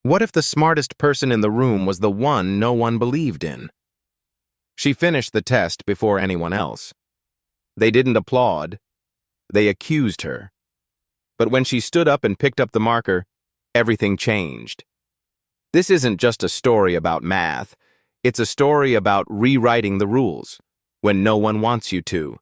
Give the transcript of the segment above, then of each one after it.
What if the smartest person in the room was the one no one believed in? She finished the test before anyone else. They didn't applaud. They accused her. But when she stood up and picked up the marker, everything changed. This isn't just a story about math. It's a story about rewriting the rules when no one wants you to.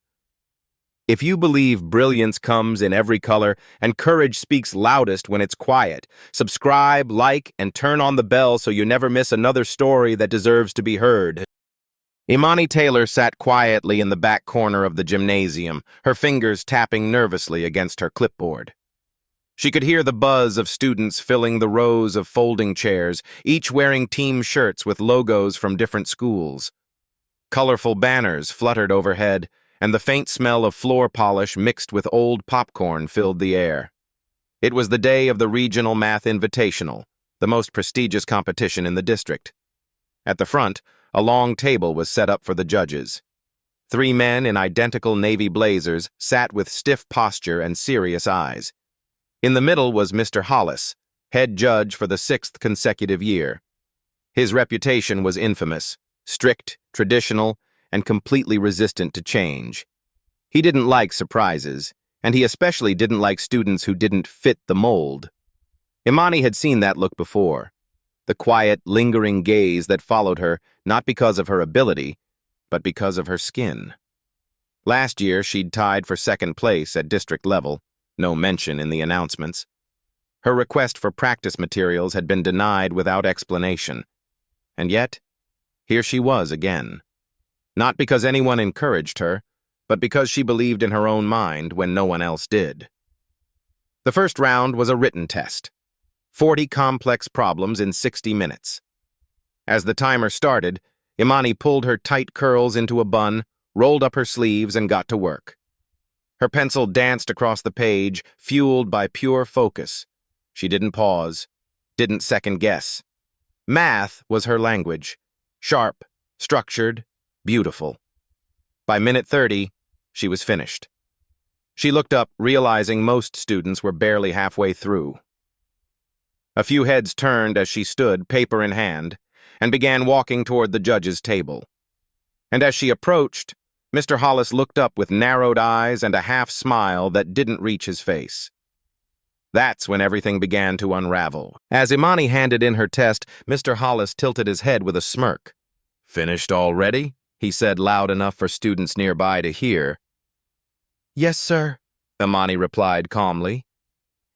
If you believe brilliance comes in every color and courage speaks loudest when it's quiet, subscribe, like, and turn on the bell so you never miss another story that deserves to be heard. Imani Taylor sat quietly in the back corner of the gymnasium, her fingers tapping nervously against her clipboard. She could hear the buzz of students filling the rows of folding chairs, each wearing team shirts with logos from different schools. Colorful banners fluttered overhead, and the faint smell of floor polish mixed with old popcorn filled the air. It was the day of the Regional Math Invitational, the most prestigious competition in the district. At the front, a long table was set up for the judges. 3 men in identical navy blazers sat with stiff posture and serious eyes. In the middle was Mr. Hollis, head judge for the 6th consecutive year. His reputation was infamous, strict, traditional, and completely resistant to change. He didn't like surprises, and he especially didn't like students who didn't fit the mold. Imani had seen that look before, the quiet, lingering gaze that followed her not because of her ability, but because of her skin. Last year, she'd tied for 2nd place at district level, no mention in the announcements. Her request for practice materials had been denied without explanation. And yet, here she was again. Not because anyone encouraged her, but because she believed in her own mind when no one else did. The first round was a written test. 40 complex problems in 60 minutes. As the timer started, Imani pulled her tight curls into a bun, rolled up her sleeves, and got to work. Her pencil danced across the page, fueled by pure focus. She didn't pause, didn't second guess. Math was her language, sharp, structured, beautiful. By minute 30, she was finished. She looked up, realizing most students were barely halfway through. A few heads turned as she stood, paper in hand, and began walking toward the judge's table. And as she approached, Mr. Hollis looked up with narrowed eyes and a half-smile that didn't reach his face. That's when everything began to unravel. As Imani handed in her test, Mr. Hollis tilted his head with a smirk. "Finished already?" he said loud enough for students nearby to hear. "Yes, sir," Imani replied calmly.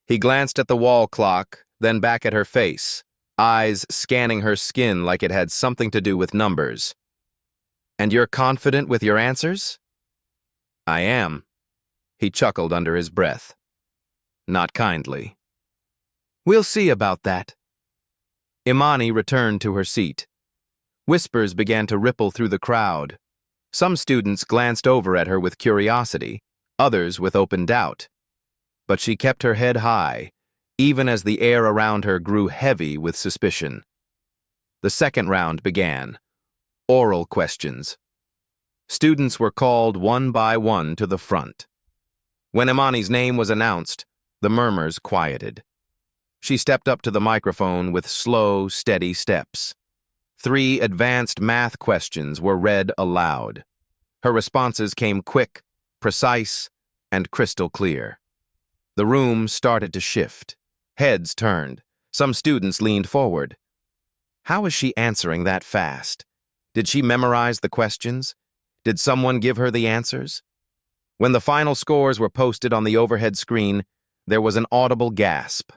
He glanced at the wall clock, then back at her face, eyes scanning her skin like it had something to do with numbers. "And you're confident with your answers?" "I am." He chuckled under his breath. Not kindly. "We'll see about that." Imani returned to her seat. Whispers began to ripple through the crowd. Some students glanced over at her with curiosity, others with open doubt. But she kept her head high, even as the air around her grew heavy with suspicion. The second round began. Oral questions. Students were called one by one to the front. When Imani's name was announced, the murmurs quieted. She stepped up to the microphone with slow, steady steps. 3 advanced math questions were read aloud. Her responses came quick, precise, and crystal clear. The room started to shift. Heads turned. Some students leaned forward. How is she answering that fast? Did she memorize the questions? Did someone give her the answers? When the final scores were posted on the overhead screen, there was an audible gasp.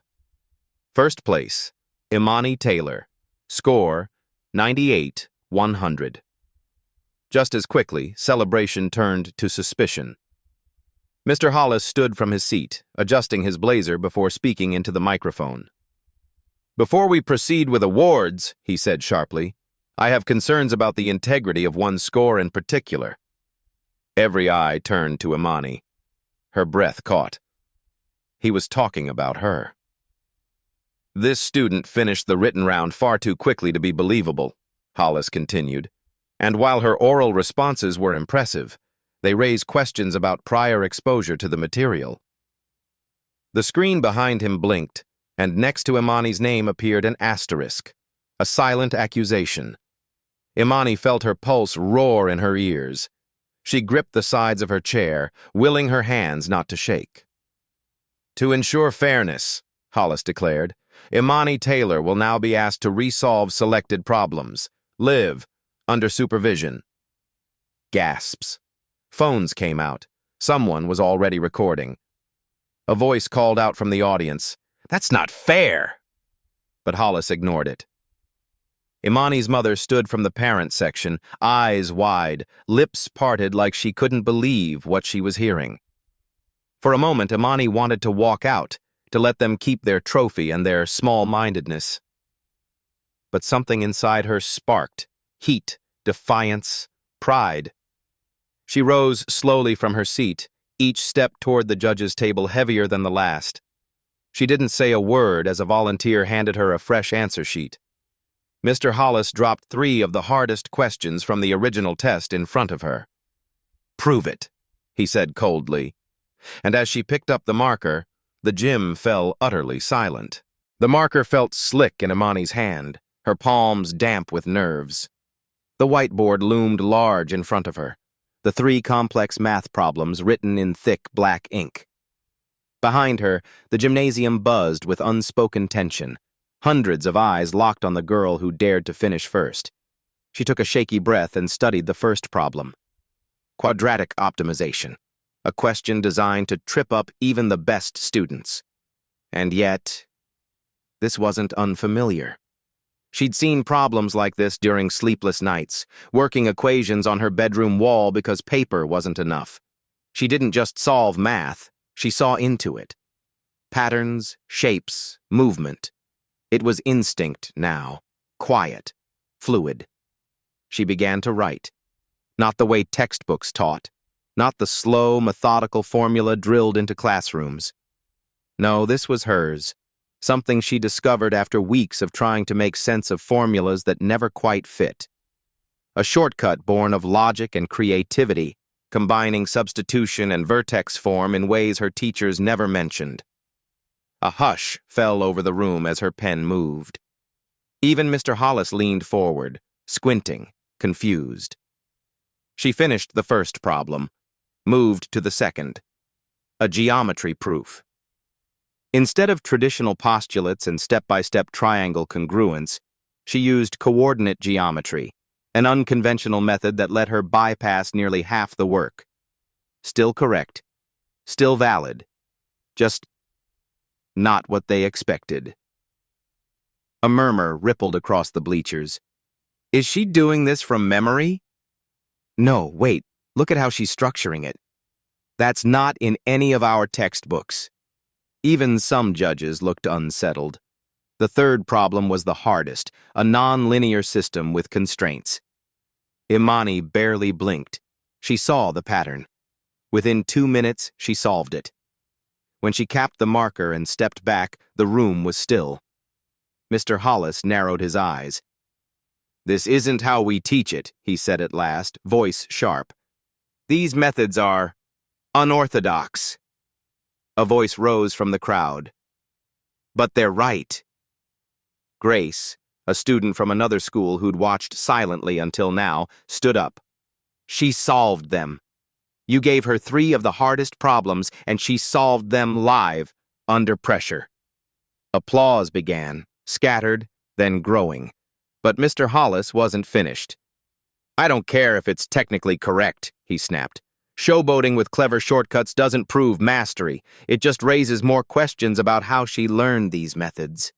First place, Imani Taylor. Score, 98-100. Just as quickly, celebration turned to suspicion. Mr. Hollis stood from his seat, adjusting his blazer before speaking into the microphone. "Before we proceed with awards," he said sharply, "I have concerns about the integrity of one score in particular." Every eye turned to Imani. Her breath caught. He was talking about her. "This student finished the written round far too quickly to be believable," Hollis continued. "And while her oral responses were impressive, they raised questions about prior exposure to the material." The screen behind him blinked, and next to Imani's name appeared an asterisk, a silent accusation. Imani felt her pulse roar in her ears. She gripped the sides of her chair, willing her hands not to shake. To ensure fairness, Hollis declared, Imani Taylor will now be asked to resolve selected problems, live, under supervision. Gasps. Phones came out. Someone was already recording. A voice called out from the audience, "That's not fair!" But Hollis ignored it. Imani's mother stood from the parent section, eyes wide, lips parted like she couldn't believe what she was hearing. For a moment, Imani wanted to walk out, to let them keep their trophy and their small-mindedness. But something inside her sparked, heat, defiance, pride. She rose slowly from her seat, each step toward the judge's table heavier than the last. She didn't say a word as a volunteer handed her a fresh answer sheet. Mr. Hollis dropped 3 of the hardest questions from the original test in front of her. "Prove it," he said coldly. And as she picked up the marker, the gym fell utterly silent. The marker felt slick in Imani's hand, her palms damp with nerves. The whiteboard loomed large in front of her, the 3 complex math problems written in thick black ink. Behind her, the gymnasium buzzed with unspoken tension. Hundreds of eyes locked on the girl who dared to finish first. She took a shaky breath and studied the first problem. Quadratic optimization, a question designed to trip up even the best students. And yet, this wasn't unfamiliar. She'd seen problems like this during sleepless nights, working equations on her bedroom wall because paper wasn't enough. She didn't just solve math, she saw into it. Patterns, shapes, movement. It was instinct now, quiet, fluid. She began to write. Not the way textbooks taught, not the slow, methodical formula drilled into classrooms. No, this was hers, something she discovered after weeks of trying to make sense of formulas that never quite fit. A shortcut born of logic and creativity, combining substitution and vertex form in ways her teachers never mentioned. A hush fell over the room as her pen moved. Even Mr. Hollis leaned forward, squinting, confused. She finished the first problem, moved to the second, a geometry proof. Instead of traditional postulates and step-by-step triangle congruence, she used coordinate geometry, an unconventional method that let her bypass nearly half the work. Still correct, still valid, just not what they expected. A murmur rippled across the bleachers. Is she doing this from memory? No, wait, look at how she's structuring it. That's not in any of our textbooks. Even some judges looked unsettled. The third problem was the hardest, a non-linear system with constraints. Imani barely blinked. She saw the pattern. Within 2 minutes, she solved it. When she capped the marker and stepped back, the room was still. Mr. Hollis narrowed his eyes. "This isn't how we teach it," he said at last, voice sharp. "These methods are unorthodox." A voice rose from the crowd. "But they're right." Grace, a student from another school who'd watched silently until now, stood up. "She solved them. You gave her 3 of the hardest problems, and she solved them live, under pressure." Applause began, scattered, then growing. But Mr. Hollis wasn't finished. "I don't care if it's technically correct," he snapped. "Showboating with clever shortcuts doesn't prove mastery. It just raises more questions about how she learned these methods."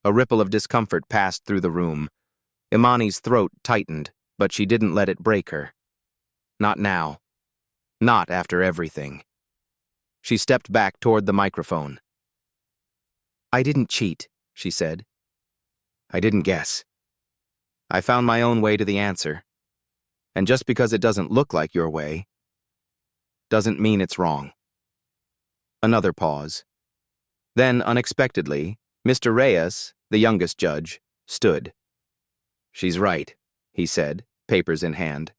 A ripple of discomfort passed through the room. Imani's throat tightened, but she didn't let it break her. Not now. Not after everything. She stepped back toward the microphone. "I didn't cheat," she said. "I didn't guess. I found my own way to the answer. And just because it doesn't look like your way, doesn't mean it's wrong." Another pause. Then, unexpectedly, Mr. Reyes, the youngest judge, stood. "She's right," he said, papers in hand.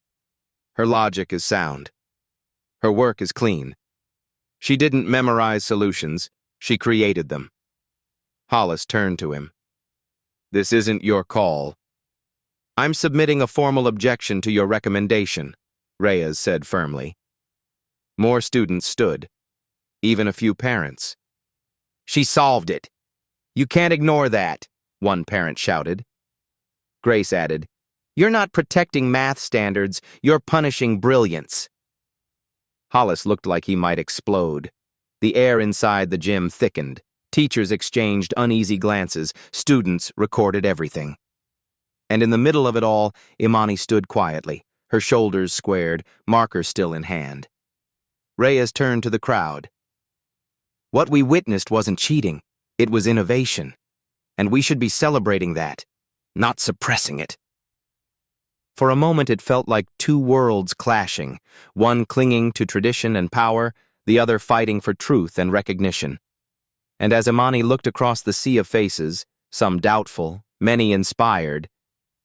"Her logic is sound. Her work is clean. She didn't memorize solutions, she created them. Hollis turned to him. "This isn't your call." "I'm submitting a formal objection to your recommendation," Reyes said firmly. More students stood, even a few parents. "She solved it. You can't ignore that," one parent shouted. Grace added, "You're not protecting math standards, you're punishing brilliance." Hollis looked like he might explode. The air inside the gym thickened. Teachers exchanged uneasy glances. Students recorded everything. And in the middle of it all, Imani stood quietly, her shoulders squared, marker still in hand. Reyes turned to the crowd. "What we witnessed wasn't cheating. It was innovation. And we should be celebrating that, not suppressing it." For a moment it felt like two worlds clashing, one clinging to tradition and power, the other fighting for truth and recognition. And as Imani looked across the sea of faces, some doubtful, many inspired,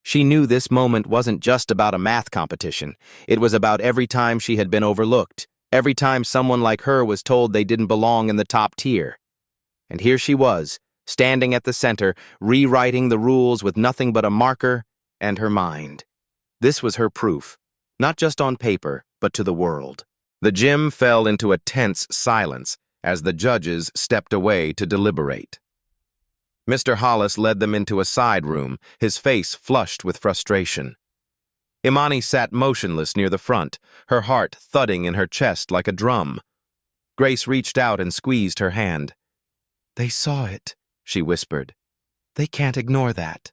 she knew this moment wasn't just about a math competition. It was about every time she had been overlooked, every time someone like her was told they didn't belong in the top tier. And here she was, standing at the center, rewriting the rules with nothing but a marker and her mind. This was her proof, not just on paper, but to the world. The gym fell into a tense silence as the judges stepped away to deliberate. Mr. Hollis led them into a side room, his face flushed with frustration. Imani sat motionless near the front, her heart thudding in her chest like a drum. Grace reached out and squeezed her hand. "They saw it," she whispered. "They can't ignore that."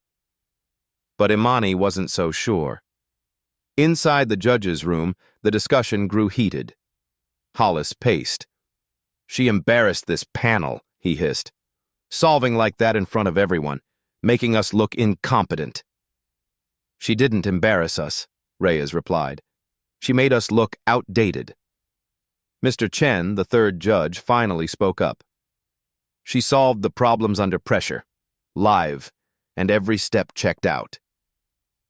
But Imani wasn't so sure. Inside the judges' room, the discussion grew heated. Hollis paced. "She embarrassed this panel," he hissed. "Solving like that in front of everyone, making us look incompetent." "She didn't embarrass us," Reyes replied. "She made us look outdated." Mr. Chen, the third judge, finally spoke up. "She solved the problems under pressure, live, and every step checked out.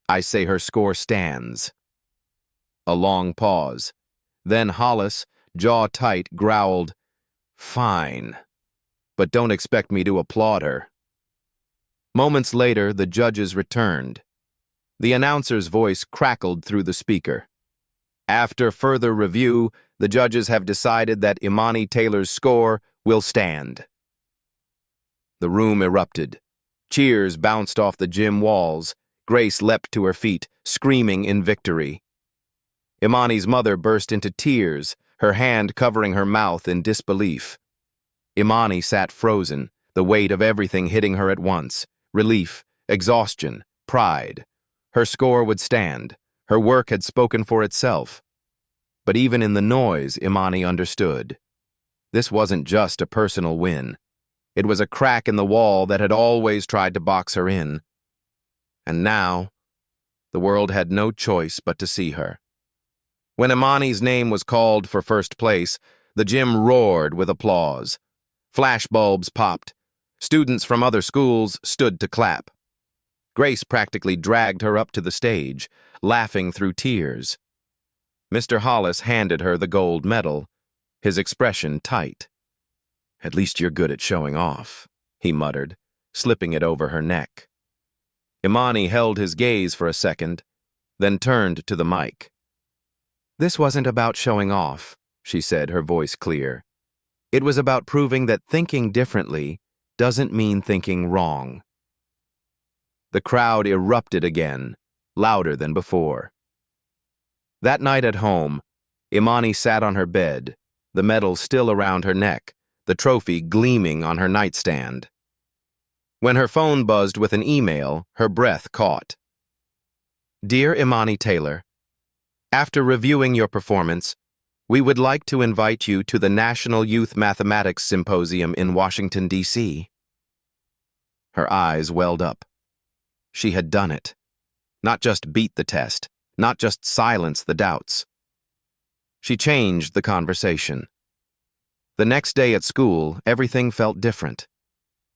I say her score stands." A long pause. Then Hollis, jaw tight, growled, "Fine, but don't expect me to applaud her." Moments later, the judges returned. The announcer's voice crackled through the speaker. "After further review, the judges have decided that Imani Taylor's score will stand." The room erupted. Cheers bounced off the gym walls. Grace leapt to her feet, screaming in victory. Imani's mother burst into tears, her hand covering her mouth in disbelief. Imani sat frozen, the weight of everything hitting her at once. Relief, exhaustion, pride. Her score would stand. Her work had spoken for itself. But even in the noise, Imani understood. This wasn't just a personal win. It was a crack in the wall that had always tried to box her in. And now, the world had no choice but to see her. When Imani's name was called for first place, the gym roared with applause. Flashbulbs popped. Students from other schools stood to clap. Grace practically dragged her up to the stage, laughing through tears. Mr. Hollis handed her the gold medal, his expression tight. "At least you're good at showing off," he muttered, slipping it over her neck. Imani held his gaze for a second, then turned to the mic. "This wasn't about showing off," she said, her voice clear. "It was about proving that thinking differently doesn't mean thinking wrong." The crowd erupted again, louder than before. That night at home, Imani sat on her bed, the medal still around her neck, the trophy gleaming on her nightstand. When her phone buzzed with an email, her breath caught. "Dear Imani Taylor, after reviewing your performance, we would like to invite you to the National Youth Mathematics Symposium in Washington, D.C. Her eyes welled up. She had done it. Not just beat the test, not just silence the doubts. She changed the conversation. The next day at school, everything felt different.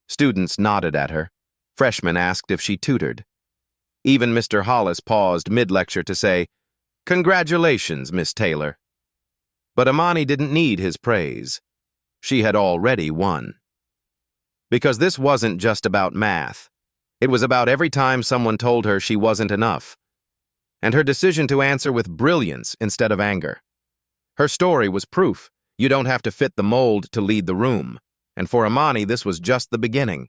Students nodded at her. Freshmen asked if she tutored. Even Mr. Hollis paused mid-lecture to say, "Congratulations, Miss Taylor." But Imani didn't need his praise. She had already won. Because this wasn't just about math. It was about every time someone told her she wasn't enough, and her decision to answer with brilliance instead of anger. Her story was proof. You don't have to fit the mold to lead the room. And for Imani, this was just the beginning.